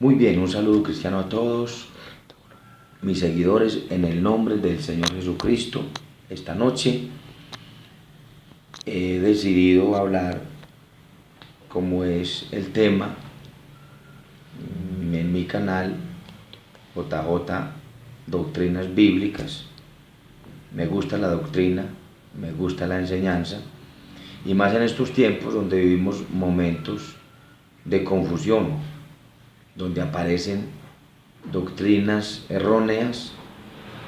Muy bien, un saludo cristiano a todos mis seguidores en el nombre del Señor Jesucristo. Esta noche he decidido hablar, como es el tema, en mi canal JJ Doctrinas Bíblicas. Me gusta la doctrina, me gusta la enseñanza, y más en estos tiempos donde vivimos momentos de confusión, donde aparecen doctrinas erróneas.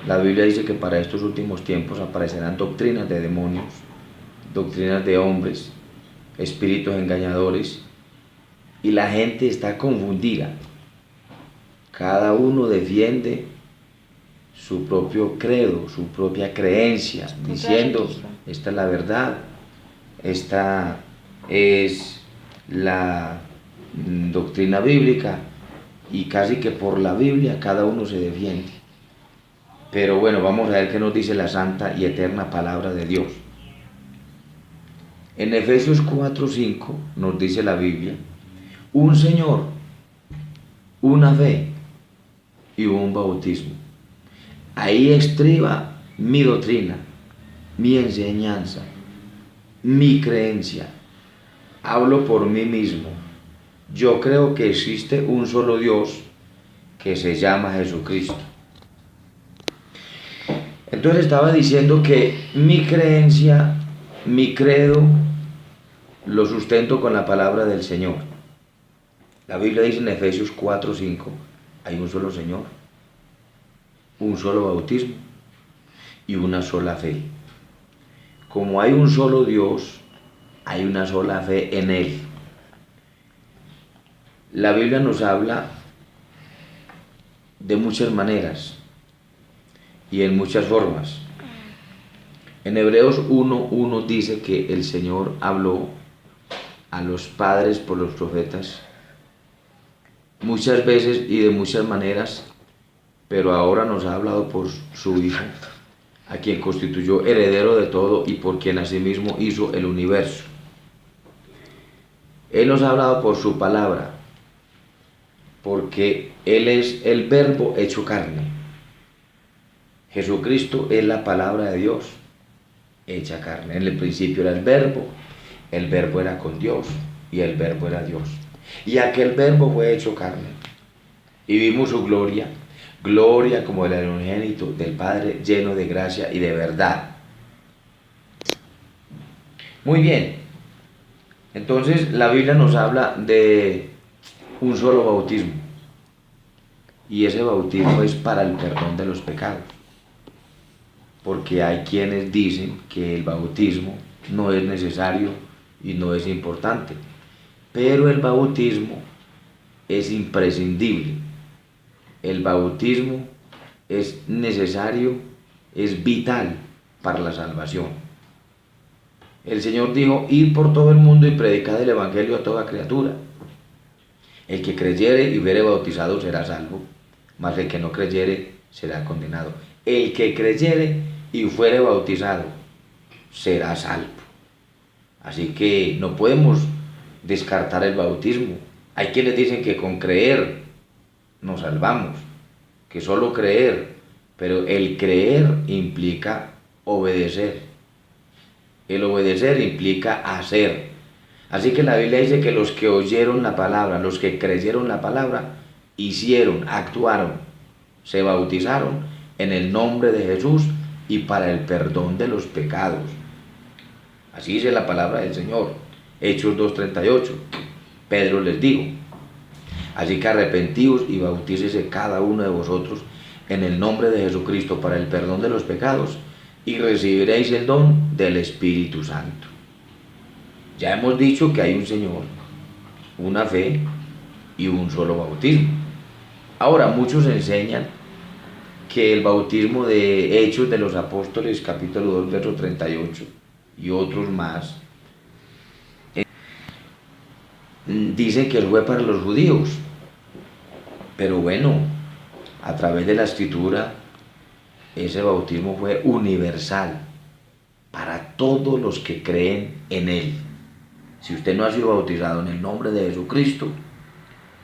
La Biblia dice que para estos últimos tiempos aparecerán doctrinas de demonios, doctrinas de hombres, espíritus engañadores, y la gente está confundida. Cada uno defiende su propio credo, su propia creencia, diciendo: esta es la verdad, esta es la doctrina bíblica, y casi que por la Biblia cada uno se defiende. Pero bueno, vamos a ver qué nos dice la santa y eterna palabra de Dios. En Efesios 4:5 nos dice la Biblia: un Señor, una fe y un bautismo. Ahí estriba mi doctrina, mi enseñanza, mi creencia. Hablo por mí mismo. Yo creo que existe un solo Dios que se llama Jesucristo. Entonces estaba diciendo que mi creencia, mi credo, lo sustento con la palabra del Señor. La Biblia dice en Efesios 4:5, hay un solo Señor, un solo bautismo y una sola fe. Como hay un solo Dios, hay una sola fe en Él. La Biblia nos habla de muchas maneras y en muchas formas. En Hebreos 1:1 dice que el Señor habló a los padres por los profetas muchas veces y de muchas maneras, pero ahora nos ha hablado por su Hijo, a quien constituyó heredero de todo y por quien asimismo hizo el universo. Él nos ha hablado por su palabra, porque Él es el Verbo hecho carne. Jesucristo es la palabra de Dios hecha carne. En el principio era el Verbo era con Dios y el Verbo era Dios. Y aquel Verbo fue hecho carne. Y vimos su gloria, gloria como el unigénito del Padre, lleno de gracia y de verdad. Muy bien. Entonces la Biblia nos habla de un solo bautismo. Y ese bautismo es para el perdón de los pecados. Porque hay quienes dicen que el bautismo no es necesario y no es importante. Pero el bautismo es imprescindible. El bautismo es necesario, es vital para la salvación. El Señor dijo: id por todo el mundo y predicad el evangelio a toda criatura. El que creyere y fuere bautizado será salvo, mas el que no creyere será condenado. El que creyere y fuere bautizado será salvo. Así que no podemos descartar el bautismo. Hay quienes dicen que con creer nos salvamos, que solo creer, pero el creer implica obedecer. El obedecer implica hacer. Así que la Biblia dice que los que oyeron la palabra, los que creyeron la palabra, hicieron, actuaron, se bautizaron en el nombre de Jesús y para el perdón de los pecados. Así dice la palabra del Señor. Hechos 2:38. Pedro les dijo: así que arrepentíos y bautícese cada uno de vosotros en el nombre de Jesucristo para el perdón de los pecados, y recibiréis el don del Espíritu Santo. Ya hemos dicho que hay un Señor, una fe y un solo bautismo. Ahora, muchos enseñan que el bautismo de Hechos de los Apóstoles, capítulo 2, verso 38, y otros más, dicen que fue para los judíos. Pero bueno, a través de la Escritura, ese bautismo fue universal para todos los que creen en Él. Si usted no ha sido bautizado en el nombre de Jesucristo,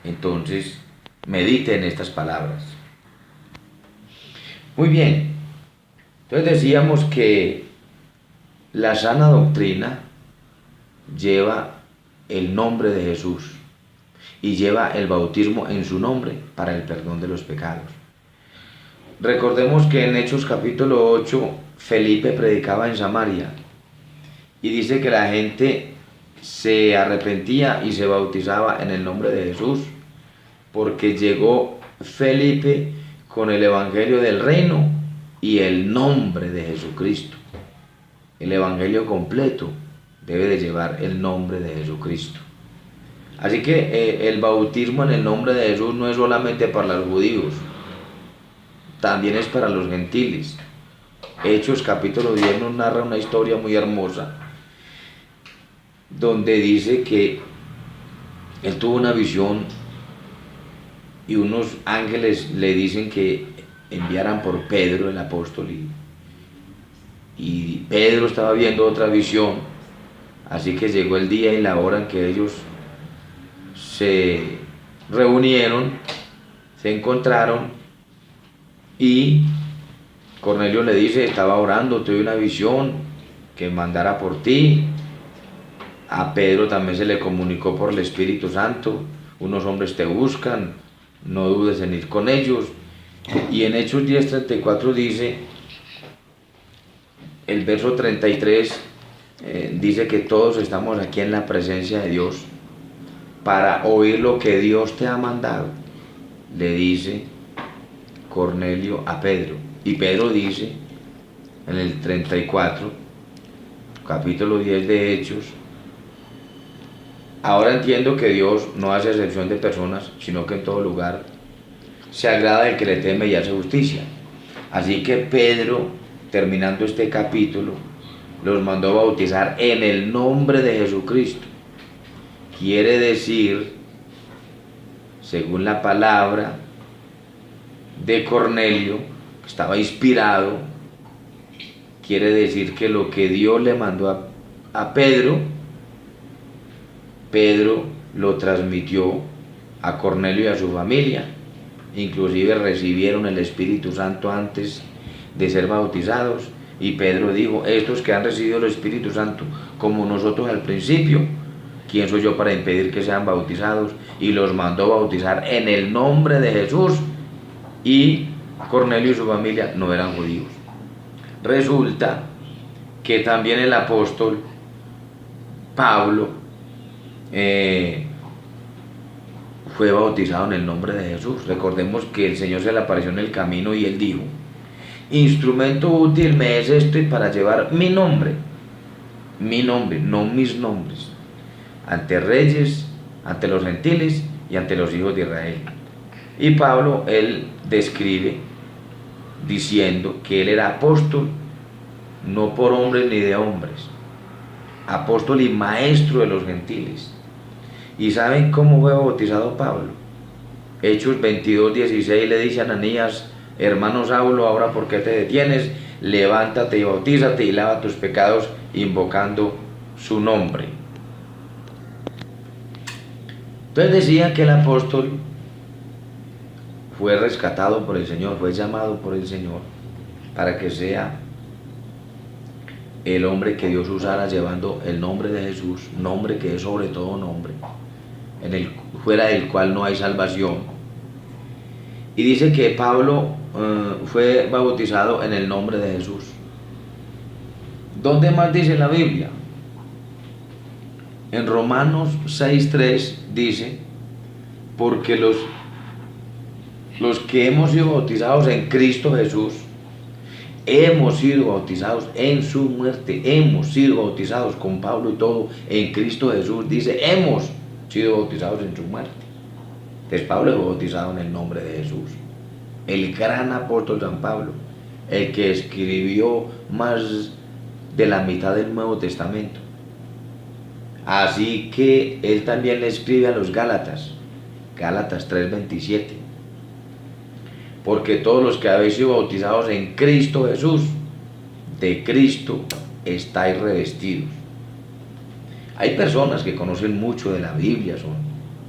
entonces medite en estas palabras. Muy bien, entonces decíamos que la sana doctrina lleva el nombre de Jesús y lleva el bautismo en su nombre para el perdón de los pecados. Recordemos que en Hechos capítulo 8 Felipe predicaba en Samaria y dice que la gente se arrepentía y se bautizaba en el nombre de Jesús porque llegó Felipe con el evangelio del reino y el nombre de Jesucristo. El evangelio completo debe de llevar el nombre de Jesucristo. Así que el bautismo en el nombre de Jesús no es solamente para los judíos, también es para los gentiles. Hechos capítulo 10 nos narra una historia muy hermosa, donde dice que él tuvo una visión y unos ángeles le dicen que enviaran por Pedro el apóstol y Pedro estaba viendo otra visión, así que llegó el día y la hora en que ellos se reunieron, se encontraron y Cornelio le dice: estaba orando, tuve una visión, que mandara por ti. A Pedro también se le comunicó por el Espíritu Santo: unos hombres te buscan, no dudes en ir con ellos. Y en Hechos 10:34 dice, el verso 33, dice que todos estamos aquí en la presencia de Dios para oír lo que Dios te ha mandado, le dice Cornelio a Pedro. Y Pedro dice en el 34, capítulo 10 de Hechos: ahora entiendo que Dios no hace excepción de personas, sino que en todo lugar se agrada del que le teme y hace justicia. Así que Pedro, terminando este capítulo, los mandó bautizar en el nombre de Jesucristo. Quiere decir, según la palabra de Cornelio, que estaba inspirado, quiere decir que lo que Dios le mandó a Pedro, Pedro lo transmitió a Cornelio y a su familia. Inclusive recibieron el Espíritu Santo antes de ser bautizados, y Pedro dijo: estos que han recibido el Espíritu Santo como nosotros al principio, ¿quién soy yo para impedir que sean bautizados? Y los mandó bautizar en el nombre de Jesús. Y Cornelio y su familia no eran judíos. Resulta que también el apóstol Pablo fue bautizado en el nombre de Jesús. Recordemos que el Señor se le apareció en el camino y él dijo: instrumento útil me es este para llevar mi nombre, no mis nombres, ante reyes, ante los gentiles y ante los hijos de Israel. Y Pablo, él describe diciendo que él era apóstol, no por hombres ni de hombres, apóstol y maestro de los gentiles. ¿Y saben cómo fue bautizado Pablo? Hechos 22:16 le dice a Ananías: hermano Saulo, ahora ¿por qué te detienes? Levántate y bautízate y lava tus pecados invocando su nombre. Entonces decía que el apóstol fue rescatado por el Señor, fue llamado por el Señor para que sea el hombre que Dios usara llevando el nombre de Jesús, nombre que es sobre todo nombre, fuera del cual no hay salvación. Y dice que Pablo fue bautizado en el nombre de Jesús. ¿Dónde más dice la Biblia? En Romanos 6:3 dice: porque los que hemos sido bautizados en Cristo Jesús, hemos sido bautizados en su muerte, hemos sido bautizados con Pablo y todo en Cristo Jesús. Dice: hemos sido bautizados en su muerte. Entonces Pablo fue bautizado en el nombre de Jesús. El gran apóstol San Pablo, el que escribió más de la mitad del Nuevo Testamento. Así que él también le escribe a los Gálatas, Gálatas 3:27: porque todos los que habéis sido bautizados en Cristo Jesús, de Cristo estáis revestidos. Hay personas que conocen mucho de la Biblia, son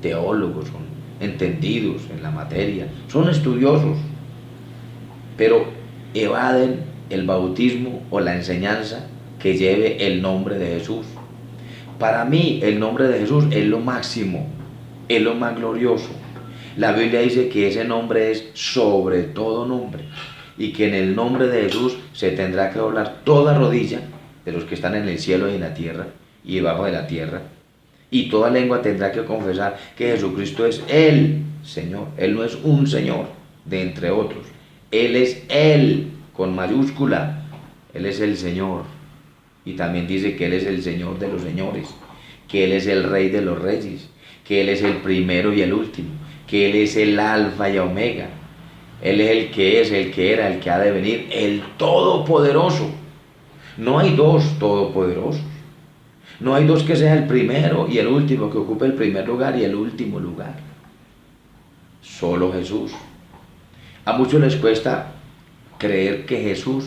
teólogos, son entendidos en la materia, son estudiosos, pero evaden el bautismo o la enseñanza que lleve el nombre de Jesús. Para mí el nombre de Jesús es lo máximo, es lo más glorioso. La Biblia dice que ese nombre es sobre todo nombre y que en el nombre de Jesús se tendrá que doblar toda rodilla de los que están en el cielo y en la tierra y debajo de la tierra, y toda lengua tendrá que confesar que Jesucristo es el Señor. Él no es un Señor de entre otros, Él es Él con mayúscula, Él es el Señor. Y también dice que Él es el Señor de los señores, que Él es el Rey de los reyes, que Él es el primero y el último, que Él es el Alfa y Omega. Él es el que es, el que era, el que ha de venir, el Todopoderoso. No hay dos todopoderosos. No hay dos que sea el primero y el último, que ocupe el primer lugar y el último lugar. Solo Jesús. A muchos les cuesta creer que Jesús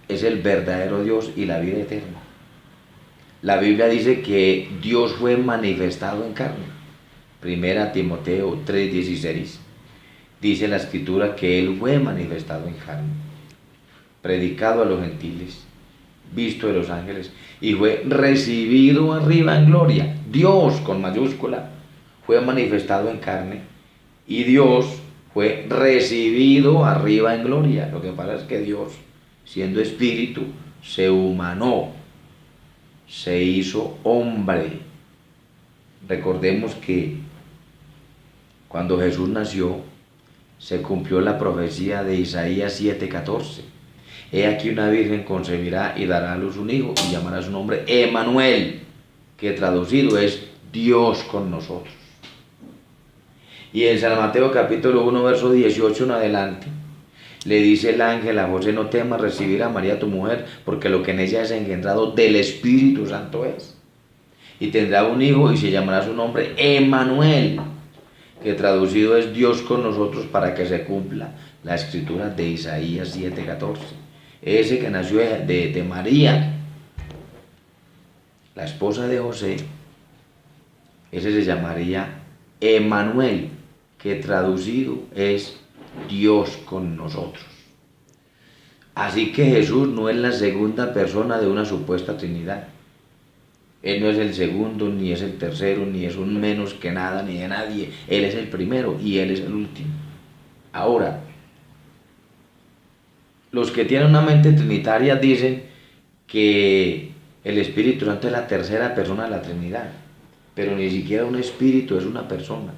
es el verdadero Dios y la vida eterna. La Biblia dice que Dios fue manifestado en carne. Primera Timoteo 3:16. Dice la Escritura que Él fue manifestado en carne, predicado a los gentiles, visto de los ángeles, y fue recibido arriba en gloria. Dios con mayúscula fue manifestado en carne y Dios fue recibido arriba en gloria. Lo que pasa es que Dios, siendo espíritu, se humanó, se hizo hombre. Recordemos que cuando Jesús nació, se cumplió la profecía de Isaías 7:14. He aquí una virgen concebirá y dará a luz un hijo y llamará su nombre Emmanuel, que traducido es Dios con nosotros. Y en San Mateo capítulo 1 verso 18 en adelante, le dice el ángel a José: no temas recibir a María tu mujer, porque lo que en ella es engendrado del Espíritu Santo es. Y tendrá un hijo y se llamará su nombre Emmanuel, que traducido es Dios con nosotros, para que se cumpla la escritura de Isaías 7:14. Ese que nació de María, la esposa de José, ese se llamaría Emmanuel, que traducido es Dios con nosotros. Así que Jesús no es la segunda persona de una supuesta Trinidad. Él no es el segundo, ni es el tercero, ni es un menos que nada, ni de nadie. Él es el primero y Él es el último. Ahora, los que tienen una mente trinitaria dicen que el Espíritu Santo es la tercera persona de la Trinidad, pero ni siquiera un espíritu es una persona.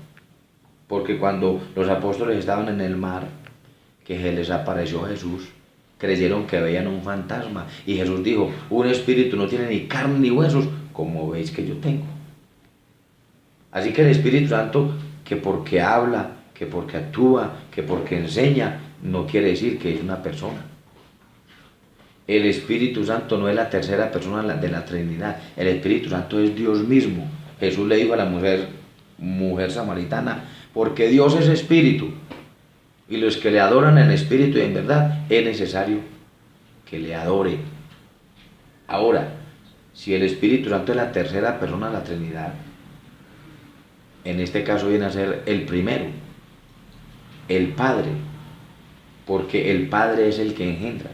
Porque cuando los apóstoles estaban en el mar, que se les apareció Jesús, creyeron que veían un fantasma. Y Jesús dijo: un espíritu no tiene ni carne ni huesos, como veis que yo tengo. Así que el Espíritu Santo, que porque habla, que porque actúa, que porque enseña, no quiere decir que es una persona. El Espíritu Santo no es la tercera persona de la Trinidad. El Espíritu Santo es Dios mismo. Jesús le dijo a la mujer samaritana: porque Dios es espíritu, y los que le adoran en espíritu y en verdad, es necesario que le adore. Ahora, si el Espíritu Santo es la tercera persona de la Trinidad, en este caso viene a ser el primero, el Padre, porque el Padre es el que engendra.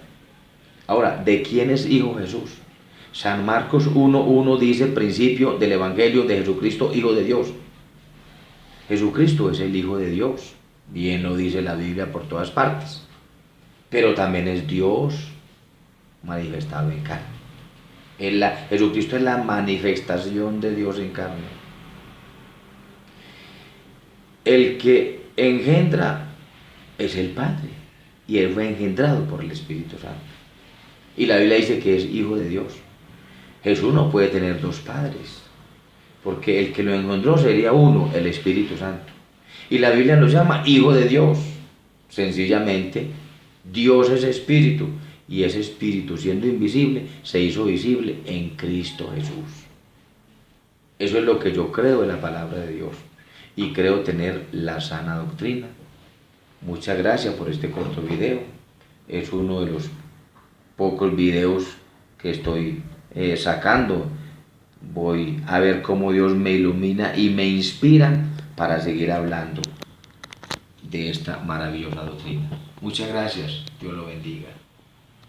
Ahora, ¿de quién es hijo Jesús? San Marcos 1:1 dice: principio del Evangelio de Jesucristo, Hijo de Dios. Jesucristo es el Hijo de Dios, bien lo dice la Biblia por todas partes, pero también es Dios manifestado en carne. Jesucristo es la manifestación de Dios en carne. El que engendra es el Padre, y Él fue engendrado por el Espíritu Santo. Y la Biblia dice que es Hijo de Dios. Jesús no puede tener dos padres, porque el que lo engendró sería uno, el Espíritu Santo. Y la Biblia lo llama Hijo de Dios. Sencillamente, Dios es Espíritu, y ese Espíritu, siendo invisible, se hizo visible en Cristo Jesús. Eso es lo que yo creo de la palabra de Dios, y creo tener la sana doctrina. Muchas gracias por este corto video. Es uno de los pocos videos que estoy sacando. Voy a ver cómo Dios me ilumina y me inspira para seguir hablando de esta maravillosa doctrina. Muchas gracias, Dios lo bendiga.